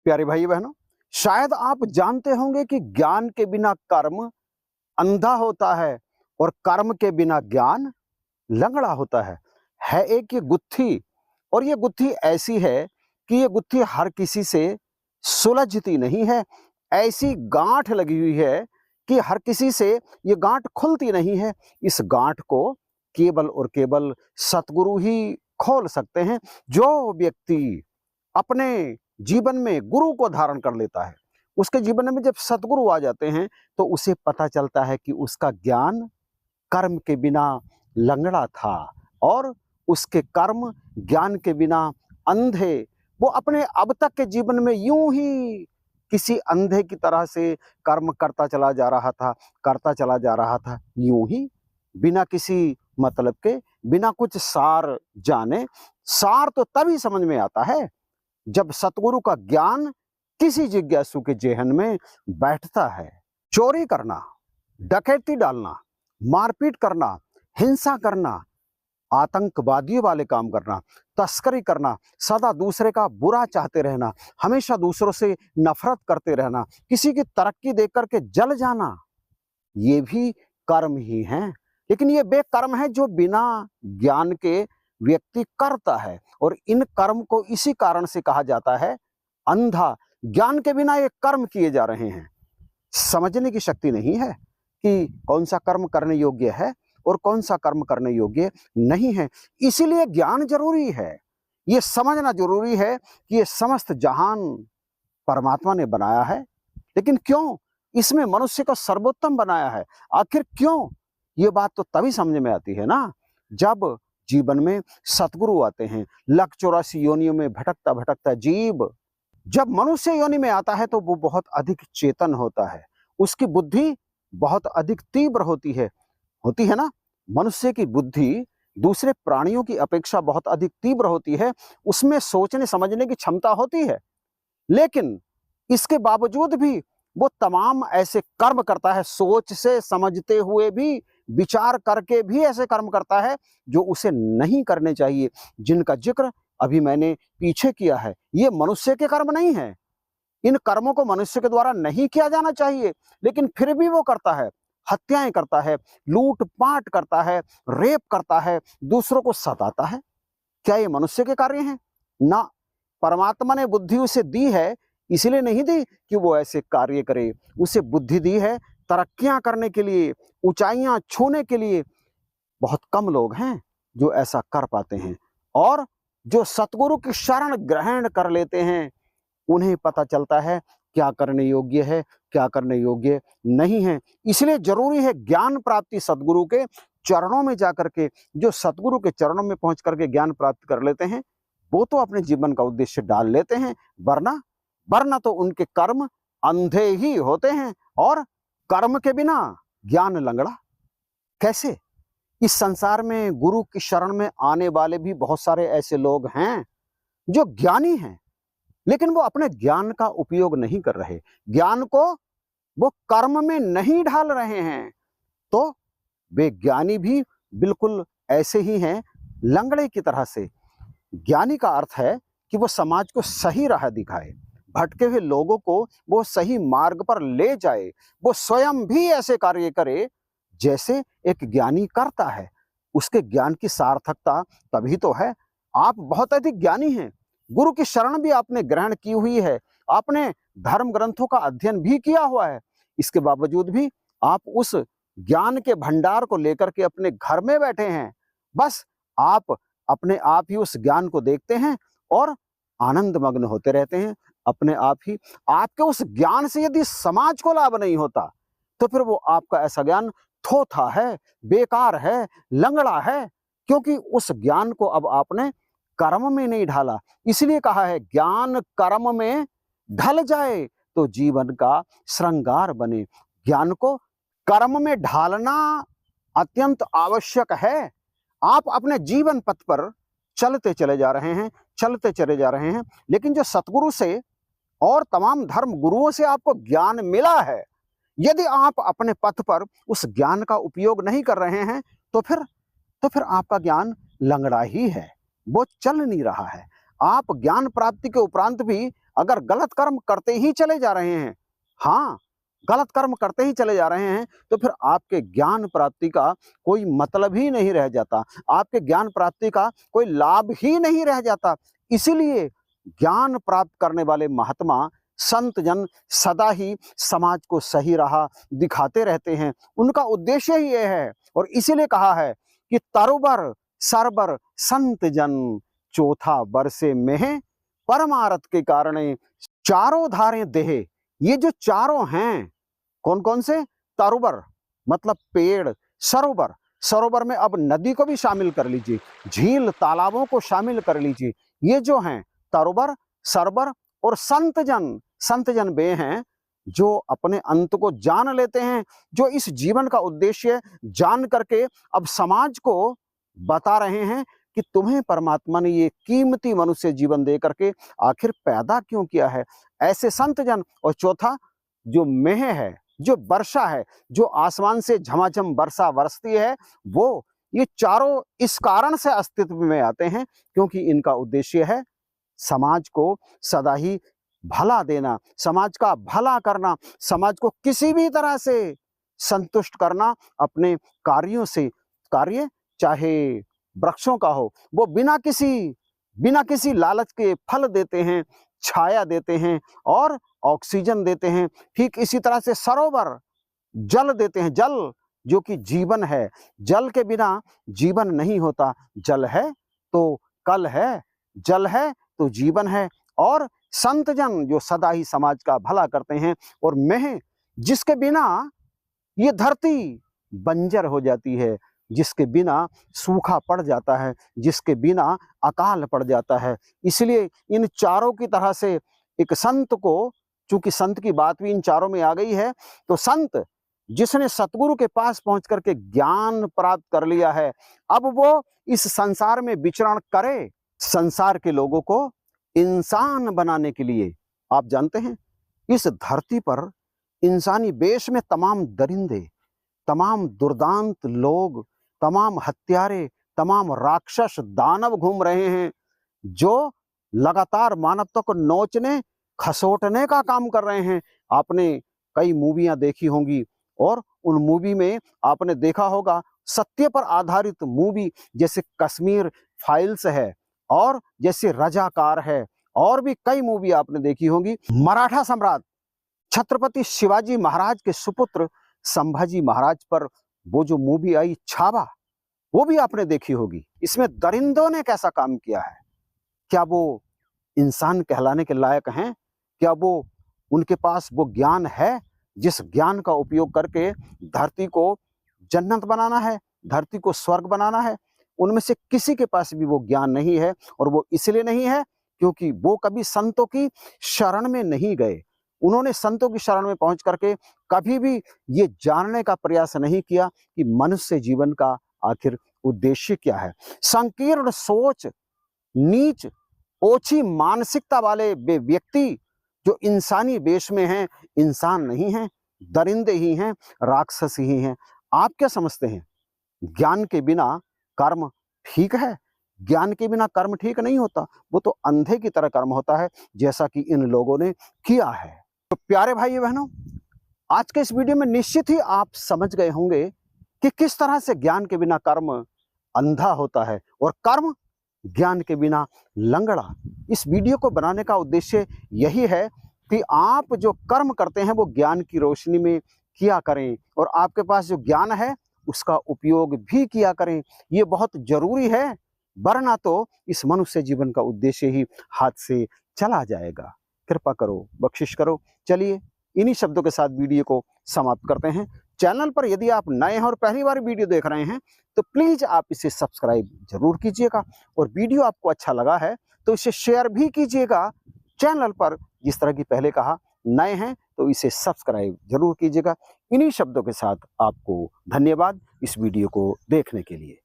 प्यारे भाई बहनों, शायद आप जानते होंगे कि ज्ञान के बिना कर्म अंधा होता है और कर्म के बिना ज्ञान लंगड़ा होता है एक ये गुत्थी। और ये गुत्थी ऐसी है कि ये गुत्थी हर किसी से सुलझती नहीं है। ऐसी गांठ लगी हुई है कि हर किसी से ये गांठ खुलती नहीं है। इस गांठ को केवल और केवल सतगुरु ही खोल सकते हैं। जो व्यक्ति अपने जीवन में गुरु को धारण कर लेता है, उसके जीवन में जब सतगुरु आ जाते हैं तो उसे पता चलता है कि उसका ज्ञान कर्म के बिना लंगड़ा था और उसके कर्म ज्ञान के बिना अंधे। वो अपने अब तक के जीवन में यूं ही किसी अंधे की तरह से कर्म करता चला जा रहा था, करता चला जा रहा था, यूं ही बिना किसी मतलब के, बिना कुछ सार जाने। सार तो तभी समझ में आता है जब सतगुरु का ज्ञान किसी जिज्ञासु के जेहन में बैठता है। चोरी करना, डकैती डालना, मारपीट करना, हिंसा करना, आतंकवादियों वाले काम करना, तस्करी करना, सदा दूसरे का बुरा चाहते रहना, हमेशा दूसरों से नफरत करते रहना, किसी की तरक्की देख करके जल जाना, ये भी कर्म ही हैं। लेकिन ये वे कर्म है जो बिना ज्ञान के व्यक्ति करता है और इन कर्म को इसी कारण से कहा जाता है अंधा। ज्ञान के बिना ये कर्म किए जा रहे हैं। समझने की शक्ति नहीं है कि कौन सा कर्म करने योग्य है और कौन सा कर्म करने योग्य नहीं है। इसीलिए ज्ञान जरूरी है। ये समझना जरूरी है कि ये समस्त जहान परमात्मा ने बनाया है, लेकिन क्यों इसमें मनुष्य को सर्वोत्तम बनाया है? आखिर क्यों? ये बात तो तभी समझ में आती है ना, जब जीवन में सतगुरु आते हैं। लख 84 योनियों में भटकता भटकता जीव जब मनुष्य योनि में आता है तो वो बहुत अधिक चेतन होता है, उसकी बुद्धि बहुत अधिक तीव्र होती है ना। मनुष्य की बुद्धि दूसरे प्राणियों की अपेक्षा बहुत अधिक तीव्र होती है, उसमें सोचने समझने की क्षमता होती है। लेकिन इसके बावजूद भी वो तमाम ऐसे कर्म करता है, सोच से समझते हुए भी, विचार करके भी ऐसे कर्म करता है जो उसे नहीं करने चाहिए, जिनका जिक्र अभी मैंने पीछे किया है। ये मनुष्य के कर्म नहीं है, इन कर्मों को मनुष्य के द्वारा नहीं किया जाना चाहिए, लेकिन फिर भी वो करता है। हत्याएं करता है, लूट-पाट करता है, रेप करता है, दूसरों को सताता है। क्या ये मनुष्य के कार्य हैं? ना, परमात्मा ने बुद्धि उसे दी है, इसलिए नहीं दी कि वो ऐसे कार्य करे। उसे बुद्धि दी है तरक्कियां करने के लिए, ऊंचाइयां छूने के लिए। बहुत कम लोग हैं जो ऐसा कर पाते हैं और जो सतगुरु की शरण ग्रहण कर लेते हैं, उन्हें पता चलता है क्या करने योग्य है, क्या करने योग्य नहीं है। इसलिए जरूरी है ज्ञान प्राप्ति सतगुरु के चरणों में जाकर के। जो सतगुरु के चरणों में पहुंच करके ज्ञान प्राप्त कर लेते हैं, वो तो अपने जीवन का उद्देश्य डाल लेते हैं, वरना वरना तो उनके कर्म अंधे ही होते हैं। और कर्म के बिना ज्ञान लंगड़ा कैसे? इस संसार में गुरु की शरण में आने वाले भी बहुत सारे ऐसे लोग हैं जो ज्ञानी हैं, लेकिन वो अपने ज्ञान का उपयोग नहीं कर रहे, ज्ञान को वो कर्म में नहीं ढाल रहे हैं। तो वे ज्ञानी भी बिल्कुल ऐसे ही हैं, लंगड़े की तरह से। ज्ञानी का अर्थ है कि वो समाज को सही राह दिखाए, भटके हुए लोगों को वो सही मार्ग पर ले जाए। वो स्वयं भी ऐसे कार्य करे जैसे एक ज्ञानी करता है। उसके ज्ञान की सार्थकता तभी तो है। आप बहुत अधिक ज्ञानी हैं, गुरु की शरण भी आपने ग्रहण की हुई है, आपने धर्म ग्रंथों का अध्ययन भी किया हुआ है, इसके बावजूद भी आप उस ज्ञान के भंडार को लेकर के अपने घर में बैठे हैं। बस आप अपने आप ही उस ज्ञान को देखते हैं और आनंद मग्न होते रहते हैं अपने आप ही। आपके उस ज्ञान से यदि समाज को लाभ नहीं होता तो फिर वो आपका ऐसा ज्ञान थोथा है, बेकार है, लंगड़ा है, क्योंकि उस ज्ञान को अब आपने कर्म में नहीं ढाला। इसलिए कहा है ज्ञान कर्म में ढल जाए तो जीवन का श्रृंगार बने। ज्ञान को कर्म में ढालना अत्यंत आवश्यक है। आप अपने जीवन पथ पर चलते चले जा रहे हैं, चलते चले जा रहे हैं, लेकिन जो सतगुरु से और तमाम धर्म गुरुओं से आपको ज्ञान मिला है, यदि आप अपने पथ पर उस ज्ञान का उपयोग नहीं कर रहे हैं तो फिर आपका ज्ञान लंगड़ा ही है, वो चल नहीं रहा है। आप ज्ञान प्राप्ति के उपरांत भी अगर गलत कर्म करते ही चले जा रहे हैं, हाँ, गलत कर्म करते ही चले जा रहे हैं, तो फिर आपके ज्ञान प्राप्ति का कोई मतलब ही नहीं रह जाता, आपके ज्ञान प्राप्ति का कोई लाभ ही नहीं रह जाता। इसीलिए ज्ञान प्राप्त करने वाले महात्मा संत जन सदा ही समाज को सही राह दिखाते रहते हैं। उनका उद्देश्य ही ये है, और इसीलिए कहा है कि तरुबर सरबर संत जन, चौथा बरसे में परमारथ के कारण चारों धारें देहे। ये जो चारों हैं कौन कौन से? तरुबर मतलब पेड़, सरोवर, सरोवर में अब नदी को भी शामिल कर लीजिए, झील तालाबों को शामिल कर लीजिए। ये जो हैं तरुबर, सरबर और संत जन, संत जन वे हैं जो अपने अंत को जान लेते हैं, जो इस जीवन का उद्देश्य जान करके अब समाज को बता रहे हैं कि तुम्हें परमात्मा ने ये कीमती मनुष्य जीवन दे करके आखिर पैदा क्यों किया है। ऐसे संत जन। और चौथा जो मेह है, जो वर्षा है, जो आसमान से झमाझम वर्षा बरसती है, वो ये चारों इस कारण से अस्तित्व में आते हैं क्योंकि इनका उद्देश्य है समाज को सदा ही भला देना, समाज का भला करना, समाज को किसी भी तरह से संतुष्ट करना अपने कार्यों से। कार्य चाहे वृक्षों का हो, वो बिना किसी लालच के फल देते हैं, छाया देते हैं और ऑक्सीजन देते हैं। ठीक इसी तरह से सरोवर जल देते हैं, जल जो कि जीवन है। जल के बिना जीवन नहीं होता। जल है तो कल है, जल है तो जीवन है। और संत जन जो सदा ही समाज का भला करते हैं। और मेह जिसके बिना ये धरती बंजर हो जाती है, जिसके बिना सूखा पड़ जाता है, जिसके बिना अकाल पड़ जाता है। इसलिए इन चारों की तरह से एक संत को, चूंकि संत की बात भी इन चारों में आ गई है, तो संत जिसने सतगुरु के पास पहुंच करके ज्ञान प्राप्त कर लिया है, अब वो इस संसार में विचरण करे संसार के लोगों को इंसान बनाने के लिए। आप जानते हैं इस धरती पर इंसानी वेश में तमाम दरिंदे, तमाम दुर्दांत लोग, तमाम हत्यारे, तमाम राक्षस दानव घूम रहे हैं जो लगातार मानवता को नोचने खसोटने का काम कर रहे हैं। आपने कई मूवियां देखी होंगी और उन मूवी में आपने देखा होगा सत्य पर आधारित मूवी, जैसे कश्मीर फाइल्स है और जैसे रजाकार है, और भी कई मूवी आपने देखी होंगी। मराठा सम्राट छत्रपति शिवाजी महाराज के सुपुत्र संभाजी महाराज पर वो जो मूवी आई छावा, वो भी आपने देखी होगी। इसमें दरिंदों ने कैसा काम किया है। क्या वो इंसान कहलाने के लायक हैं? क्या वो उनके पास वो ज्ञान है जिस ज्ञान का उपयोग करके धरती को जन्नत बनाना है, धरती को स्वर्ग बनाना है? उनमें से किसी के पास भी वो ज्ञान नहीं है। और वो इसलिए नहीं है क्योंकि वो कभी संतों की शरण में नहीं गए। उन्होंने संतों की शरण में पहुंच करके कभी भी ये जानने का प्रयास नहीं किया कि मनुष्य जीवन का आखिर उद्देश्य क्या है। संकीर्ण सोच, नीच ओछी मानसिकता वाले वे व्यक्ति जो इंसानी वेश में हैं, इंसान नहीं हैं, दरिंदे ही हैं, राक्षस ही हैं। आप क्या समझते हैं? ज्ञान के बिना कर्म ठीक है? ज्ञान के बिना कर्म ठीक नहीं होता, वो तो अंधे की तरह कर्म होता है, जैसा कि इन लोगों ने किया है। तो प्यारे भाई बहनों, आज के इस वीडियो में निश्चित ही आप समझ गए होंगे कि किस तरह से ज्ञान के बिना कर्म अंधा होता है और कर्म ज्ञान के बिना लंगड़ा। इस वीडियो को बनाने का उद्देश्य यही है कि आप जो कर्म करते हैं वो ज्ञान की रोशनी में किया करें, और आपके पास जो ज्ञान है उसका उपयोग भी किया करें। ये बहुत जरूरी है, वरना तो इस मनुष्य जीवन का उद्देश्य ही हाथ से चला जाएगा। कृपा करो, बख्शिश करो। चलिए इन्हीं शब्दों के साथ वीडियो को समाप्त करते हैं। चैनल पर यदि आप नए हैं और पहली बार वीडियो देख रहे हैं तो प्लीज आप इसे सब्सक्राइब जरूर कीजिएगा, और वीडियो आपको अच्छा लगा है तो इसे शेयर भी कीजिएगा। चैनल पर जिस तरह की पहले कहा, नए हैं तो इसे सब्सक्राइब जरूर कीजिएगा। इन्हीं शब्दों के साथ आपको धन्यवाद इस वीडियो को देखने के लिए।